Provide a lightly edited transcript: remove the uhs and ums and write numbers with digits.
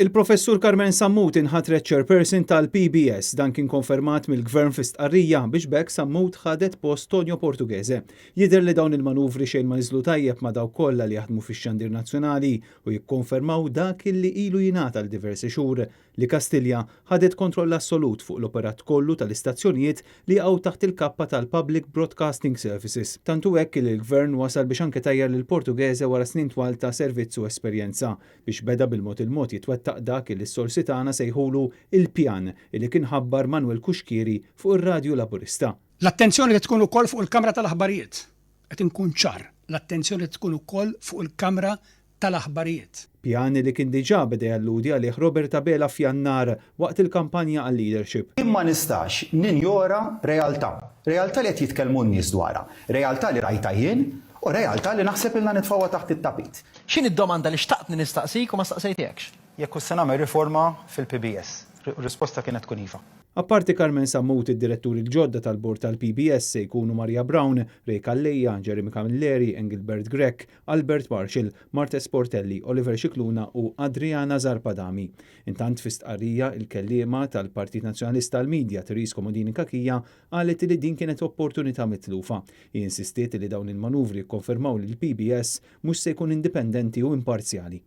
Il-Professur Carmen Sammut inħatret chairperson tal-PBS dan kien konfermat mill-Gvern fi stqarrija biex bekk Sammut ħadet post Tonio Portuguese. Jidher li dawn il-manuvri xejn ma niżlu tajjeb ma dawk kollha li jaħdmu fix-xandir nazzjonali u jikkonfermaw dak illi ilu jingħata għal diversi xhur li Kastilja ħadet kontroll assolut fuq l-operat kollu tal-istazzjonijiet li għaw taħt il-kappa tal-Public Broadcasting Services. Tantu hekk li l-Gvern wasal biex anke tajjar lil Portuguese wara snin twal ta' servizz u esperjenza biex beda bil-mod jitwettaq dak li s-sorsi tagħna sejħulu il-pjan li kien ħabbar Manuel Kuxkiri fuq ir-Radju Laburista. L-attenzjoni li tkun ukoll fuq il-Kamra tal-Aħbarijiet. Qed inkun ċar, l-attenzjoni li tkun ukoll fuq il-Kamra tal-Aħbarijiet. Pjan li kien diġà beda jalludi għalih Robert Abela f'Jannar waqt il-kampanja għal-leadership. Imma nistax ninjora realtà li qed jitkellmu n-nies dwarha, realtà li rajta jien u realtà li naħseb ilna nitfawwa taħt it-tapit. X'in id-domanda li xtaqtni nistaqsik u ma staqsejtekx? Jekk se nagħmel riforma fil-PBS. Risposta kienet tkun iva. Apparti Carmen Sammut, id-diretturi l-ġodda tal-bord tal-PBS se jkunu Maria Brown, Ray Calleja, Jeremy Camilleri, Engelbert Grech, Albert Marshall, Marta Sportelli, Oliver Cicluna u Adriana Zarpadami. Intant fi stqarrija il-kelliema tal-Partit Nazzjonalista tal-Midja Therese Komodini Kakija qalet li din kienet opportunità mitlufa. Insistiet li dawn il-manuvri konfermaw li l-PBS mhux se jkun indipendenti u imparzjali.